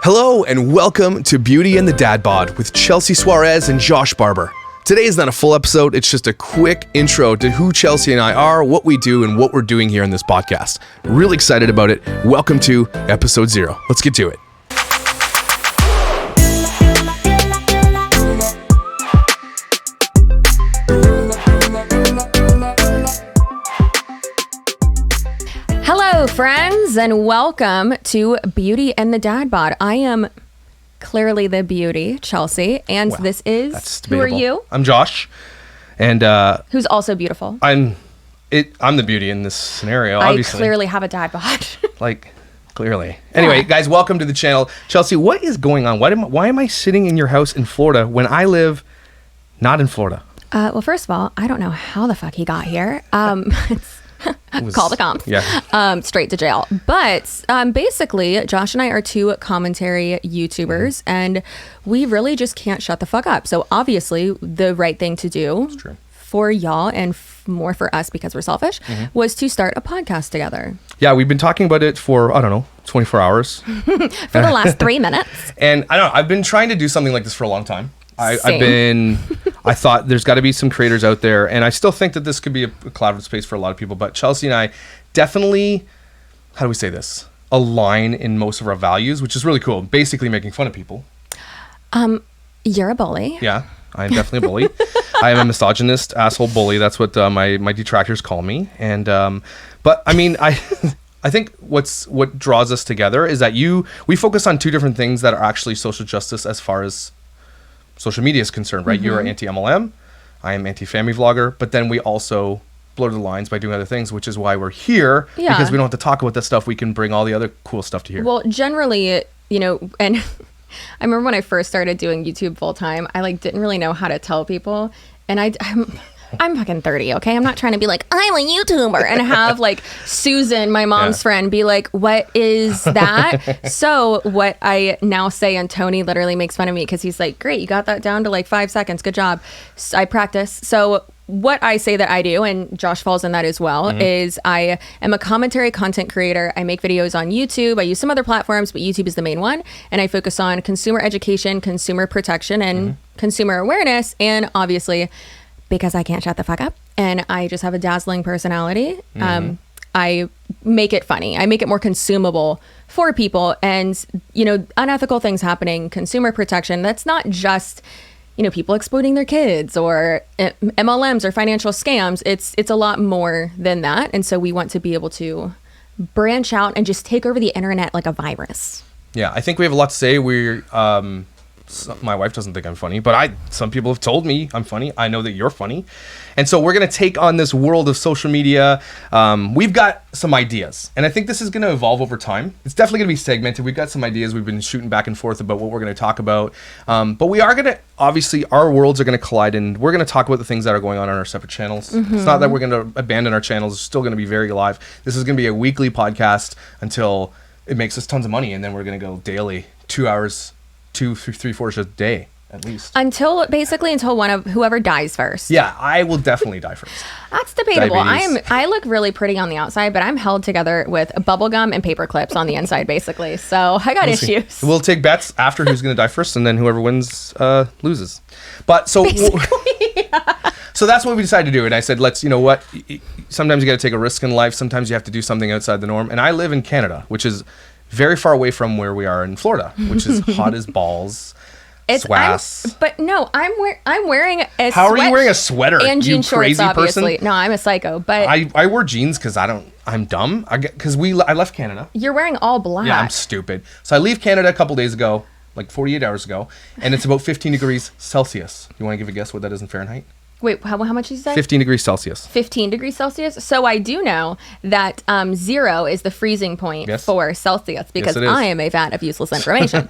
Hello and welcome to Beauty and the DadBod with Chelsea Suarez and Josh Barber. Today is not a full episode, it's just a quick intro to who Chelsea and I are, what we do, and what we're doing here in this podcast. Really excited about it. Welcome to episode 0. Let's get to it. Hello, friends, and welcome to Beauty and the DadBod. I am clearly the beauty, Chelsea, and this is... Who are you? I'm Josh, and... who's also beautiful. I'm the beauty in this scenario, obviously. I clearly have a DadBod. Clearly. Anyway, guys, welcome to the channel. Chelsea, what is going on? Why am I sitting in your house in Florida when I live not in Florida? Well, first of all, I don't know how the fuck he got here. Call the cops. Yeah. Straight to jail. But basically, Josh and I are two commentary YouTubers, and we really just can't shut the fuck up. So obviously, the right thing to do for y'all and more for us because we're selfish was to start a podcast together. Yeah, we've been talking about it for, 24 hours. For the last 3 minutes. And I don't know, I've been trying to do something like this for a long time. I thought there's got to be some creators out there, and I still think that this could be a collaborative space for a lot of people, but Chelsea and I definitely, how do we say this, align in most of our values, which is really cool. Basically making fun of people. You're a bully. Yeah, I'm definitely a bully. I am a misogynist, asshole bully. That's what my detractors call me. And but I mean, I think what draws us together is that we focus on two different things that are actually social justice as far as social media is concerned, right? You're anti-MLM, I am anti-family vlogger, but then we also blur the lines by doing other things, which is why we're here, because we don't have to talk about that stuff. We can bring all the other cool stuff to here. Well, generally, and I remember when I first started doing YouTube full time, I didn't really know how to tell people, and I'm fucking 30, okay? I'm not trying to be like, I'm a YouTuber and have Susan, my mom's friend, be like, what is that? So what I now say, and Tony literally makes fun of me because he's like, great, you got that down to 5 seconds. Good job. So I practice. So what I say that I do, and Josh falls in that as well, is I am a commentary content creator. I make videos on YouTube. I use some other platforms, but YouTube is the main one. And I focus on consumer education, consumer protection, and consumer awareness. And obviously, because I can't shut the fuck up and I just have a dazzling personality, I make it funny. I make it more consumable for people, and unethical things happening, consumer protection. That's not just people exploiting their kids or MLMs or financial scams. It's a lot more than that, and so we want to be able to branch out and just take over the internet like a virus. Yeah, I think we have a lot to say. My wife doesn't think I'm funny, but some people have told me I'm funny. I know that you're funny. And so we're going to take on this world of social media. We've got some ideas, and I think this is going to evolve over time. It's definitely going to be segmented. We've got some ideas. We've been shooting back and forth about what we're going to talk about. But we are going to, obviously, our worlds are going to collide, and we're going to talk about the things that are going on our separate channels. It's not that we're going to abandon our channels. It's still going to be very live. This is going to be a weekly podcast until it makes us tons of money, and then we're going to go daily, 2 hours, 2, 3, 4 shows a day at least. Until one of whoever dies first. Yeah, I will definitely die first. That's debatable. I look really pretty on the outside, but I'm held together with bubble gum and paper clips on the inside, basically. So I got issues. We'll take bets after who's going to die first, and then whoever wins loses. But so so that's what we decided to do. And I said, let's, sometimes you got to take a risk in life. Sometimes you have to do something outside the norm. And I live in Canada, which is very far away from where we are in Florida, which is hot as balls. Swass. But no, I'm wearing a How are you wearing a sweater? And jean shorts, crazy obviously. Person? No, I'm a psycho. But I wear jeans because I'm dumb. I left Canada. You're wearing all black. Yeah, I'm stupid. So I leave Canada a couple days ago, 48 hours ago, and it's about 15 degrees Celsius. You want to give a guess what that is in Fahrenheit? Wait, how much did you say? 15 degrees Celsius. 15 degrees Celsius? So I do know that 0 is the freezing point for Celsius because I am a vat of useless information.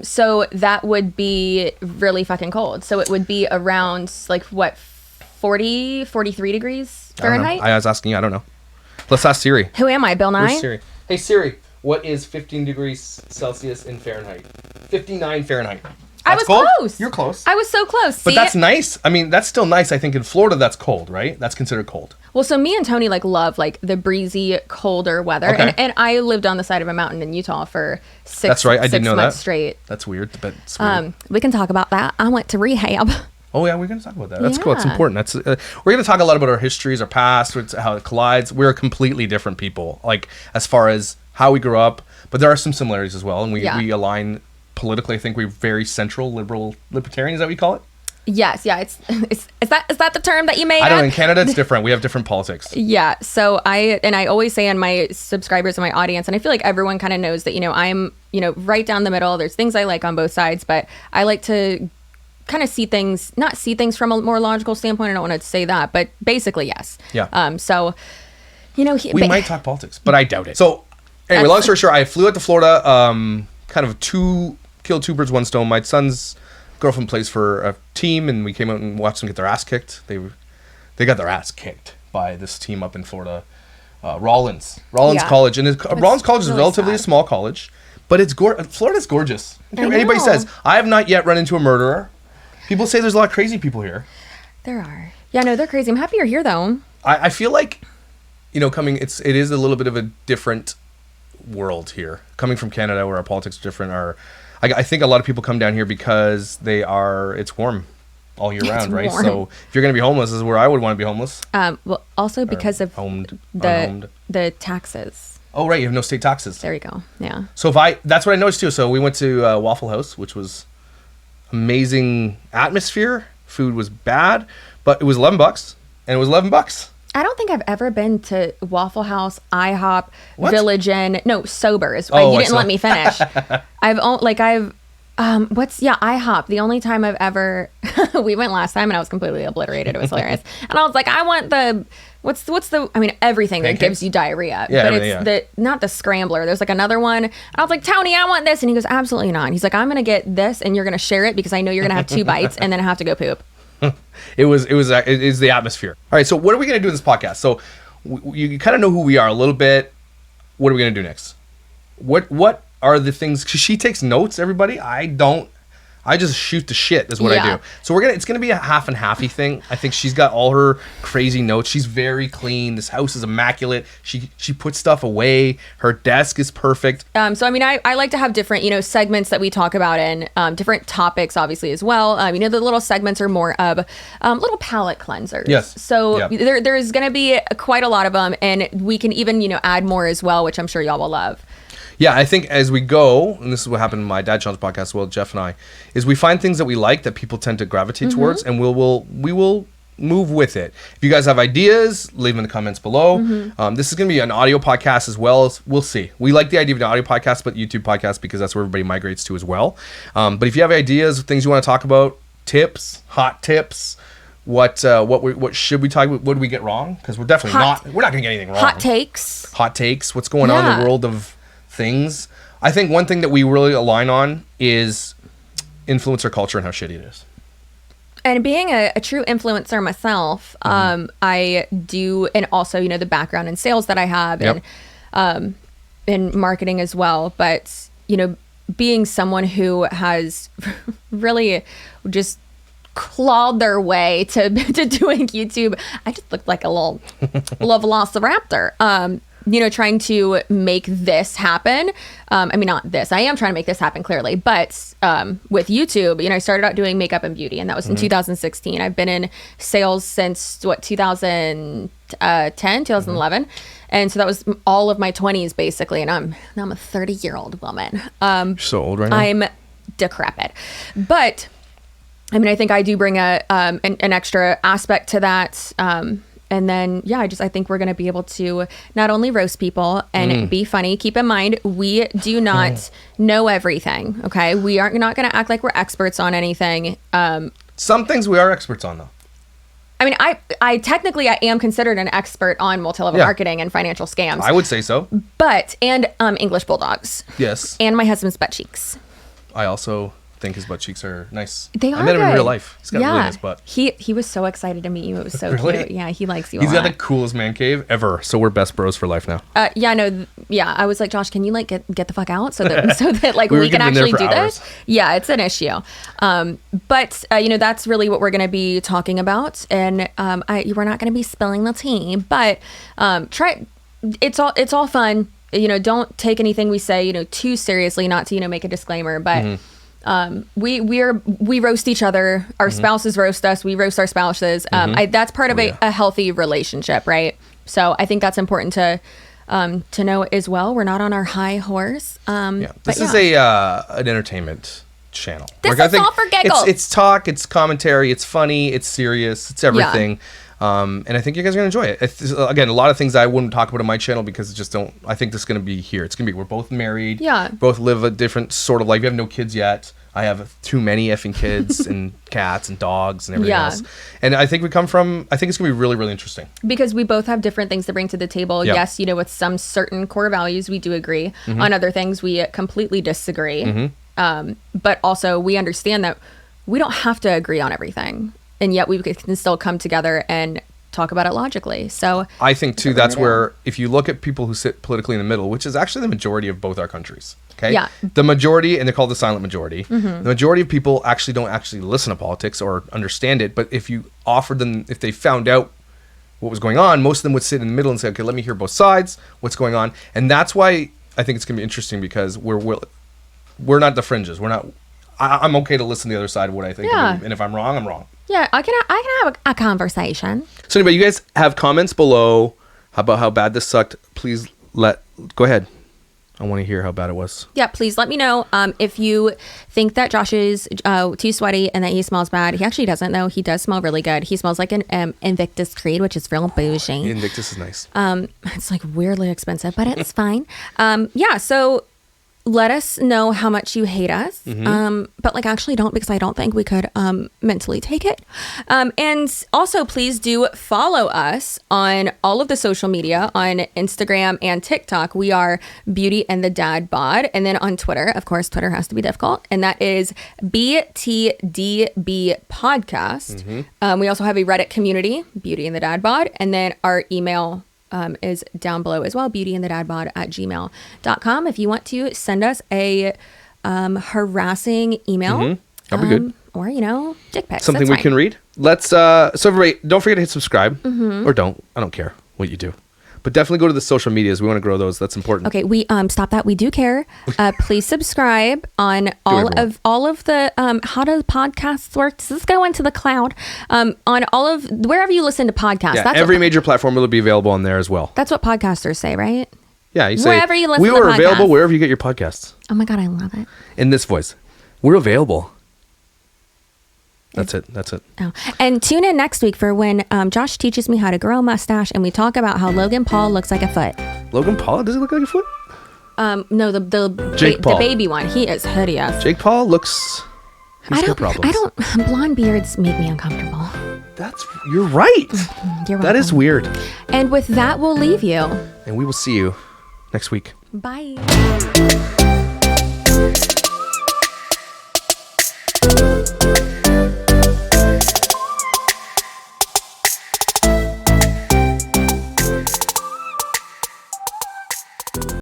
So that would be really fucking cold. So it would be around 40, 43 degrees Fahrenheit? I was asking you. I don't know. Let's ask Siri. Who am I, Bill Nye? Where's Siri? Hey Siri, what is 15 degrees Celsius in Fahrenheit? 59 Fahrenheit. I was cold? close. You're close. I was so close. But See? that's nice. I mean, that's still nice. I think in Florida, that's cold, right? That's considered cold. Well, so me and Tony like love like the breezy, colder weather, Okay. and I lived on the side of a mountain in Utah for six. That's right. I didn't know months that. straight. That's weird, but it's weird. We can talk about that. I went to rehab. Oh yeah, we're gonna talk about that. That's cool. It's Yeah. important. That's we're gonna talk a lot about our histories, our past, how it collides. We're completely different people, like as far as how we grew up, but there are some similarities as well, and we align politically. I think we're very central, libertarian. Is that what you call it? Yes, yeah. It's is that the term that you made? I don't know. up? In Canada, it's different. We have different politics. Yeah. So I always say in my subscribers and my audience, and I feel like everyone kind of knows that, I'm, right down the middle. There's things I like on both sides, but I like to kind of not see things from a more logical standpoint. I don't want to say that, but basically, yes. Yeah. So, We might talk politics, but I doubt it. So anyway, long story short, I flew out to Florida, kind of killed two birds, one stone. My son's girlfriend plays for a team, and we came out and watched them get their ass kicked. They got their ass kicked by this team up in Florida, Rollins Yeah. College, and Rollins College is really relatively sad. a small college, but it's Florida's gorgeous. I Anybody know. says I have not yet run into a murderer. People say there's a lot of crazy people here. There are. Yeah, no, they're crazy. I'm happy you're here though. I feel like, it is a little bit of a different world here. Coming from Canada, where our politics are different, I think a lot of people come down here because it's warm all year round, right? warm. So if you're going to be homeless, this is where I would want to be homeless. Well, also because of Unhomed. the taxes. Oh, right, you have no state taxes. There you go. Yeah. So that's what I noticed too. So we went to Waffle House, which was amazing atmosphere. Food was bad, but it was $11, and it was $11. I don't think I've ever been to Waffle House, IHOP, What? Village Inn. No, Sobers. Oh, You I didn't saw- let me finish. IHOP. The only time I've ever, we went last time and I was completely obliterated. It was hilarious. And I was like, I want everything that Pancakes? gives you diarrhea. Yeah, but everything, it's not the scrambler. There's like another one. And I was like, Tony, I want this. And he goes, absolutely not. He's like, I'm going to get this and you're going to share it because I know you're going to have 2 bites and then I have to go poop. It is the atmosphere. All right, so what are we going to do in this podcast? So you kind of know who we are a little bit. What are we going to do next? What are the things? Because she takes notes, everybody. I don't. I just shoot the shit is what I Yeah. do. So it's gonna be a half and halfy thing. I think she's got all her crazy notes. She's very clean. This house is immaculate. She puts stuff away. Her desk is perfect. So, I like to have different, segments that we talk about in different topics, obviously, as well. The little segments are more of little palate cleansers. Yes. So Yeah. there's going to be quite a lot of them, and we can even, add more as well, which I'm sure y'all will love. Yeah, I think as we go, and this is what happened in my Dad Sean's podcast as well, Jeff and I, is we find things that we like that people tend to gravitate towards, and we will move with it. If you guys have ideas, leave them in the comments below. This is going to be an audio podcast as well. We'll see. We like the idea of an audio podcast, but YouTube podcast because that's where everybody migrates to as well. But if you have ideas, things you want to talk about, tips, hot tips, what should we talk about? What did we get wrong? Because we're definitely we're not going to get anything wrong. Hot takes. Hot takes. What's going on in the world of things. I think one thing that we really align on is influencer culture and how shitty it is. And being a true influencer myself, I do, and also, the background in sales that I have and in marketing as well. But, being someone who has really just clawed their way to doing YouTube, I just looked like a little velociraptor. Trying to make this happen. Not this. I am trying to make this happen, clearly. But with YouTube, I started out doing makeup and beauty, and that was in 2016. I've been in sales since, 2010, 2011. And so that was all of my 20s, basically. And now I'm a 30-year-old woman. You're so old right now. I'm decrepit. But, I think I do bring an extra aspect to that. And then, I think we're going to be able to not only roast people and be funny. Keep in mind, we do not know everything, okay? We aren't not going to act like we're experts on anything. Some things we are experts on, though. I technically am considered an expert on multi-level marketing and financial scams. I would say so. And English bulldogs. Yes. And my husband's butt cheeks. I also think his butt cheeks are nice. They are I met him in good. real life. He's got a really nice butt. He was so excited to meet you. It was so Really? cute. Yeah, he likes you He's a got lot. the coolest man cave ever. So we're best bros for life now. I was like, Josh, can you like get the fuck out so that like We were we can gonna be there actually for do hours. this? Yeah, it's an issue. But that's really what we're going to be talking about, and we're not going to be spilling the tea, but try. It's all fun. Don't take anything we say too seriously. Not to make a disclaimer, but. We roast each other. Our spouses roast us. We roast our spouses. That's part of a healthy relationship, right? So I think that's important to know as well. We're not on our high horse. This is an entertainment channel. This is all for giggles. It's talk, it's commentary, it's funny, it's serious, it's everything. And I think you guys are going to enjoy it. Again, a lot of things I wouldn't talk about in my channel because I think this is going to be here. It's going to be, we're both married. Yeah. Both live a different sort of life. We have no kids yet. I have too many effing kids and cats and dogs and everything else. And I think it's going to be really, really interesting. Because we both have different things to bring to the table. Yep. Yes, with some certain core values, we do agree. On other things, we completely disagree. But also we understand that we don't have to agree on everything. And yet we can still come together and talk about it logically. So I think too, that's where, if you look at people who sit politically in the middle, which is actually the majority of both our countries. Okay. Yeah. The majority, and they're called the silent majority. The majority of people don't actually listen to politics or understand it. But if you offered them, if they found out what was going on, most of them would sit in the middle and say, okay, let me hear both sides, what's going on. And that's why I think it's going to be interesting, because we're not the fringes. I'm okay to listen to the other side of what I think. Yeah. And if I'm wrong, I'm wrong. yeah, I can have a conversation. So anyway, you guys have comments below about how bad this sucked. Please go ahead. I want to hear how bad it was. Yeah, please let me know if you think that Josh is too sweaty and that he smells bad. He actually doesn't, though. He does smell really good. He smells like an Invictus Creed, which is real bougie. Invictus is nice. It's like weirdly expensive, but it's fine. So let us know how much you hate us. But actually don't, because I don't think we could mentally take it. And also please do follow us on all of the social media, on Instagram and TikTok. We are Beauty and the DadBod. And then on Twitter, of course, Twitter has to be difficult. And that is BTDB Podcast. We also have a Reddit community, Beauty and the DadBod. And then our email is down below as well, beautyandthedadbod@gmail.com. If you want to send us a harassing email, that'd be good, or dick pics, something we can read. Let's so everybody, don't forget to hit subscribe, or don't. I don't care what you do, but definitely go to the social medias. We want to grow those. That's important. Okay, we stop that. We do care. Please subscribe on all of the how do podcasts work? Does this go into the cloud? On all of wherever you listen to podcasts. Yeah, that's every major platform will be available on there as well. That's what podcasters say, right? Yeah, you say Wherever you listen we to were podcasts. available wherever you get your podcasts. Oh my God, I love it. In this voice, we're available. That's it. Oh. And tune in next week for when Josh teaches me how to grow a mustache, and we talk about how Logan Paul looks like a foot. Logan Paul? Does he look like a foot? No, the Jake Paul. the baby one. He is hideous. Jake Paul looks. He's got problems. Blonde beards make me uncomfortable. You're right. You're That is welcome. weird. And with that, we'll leave you. And we will see you next week. Bye.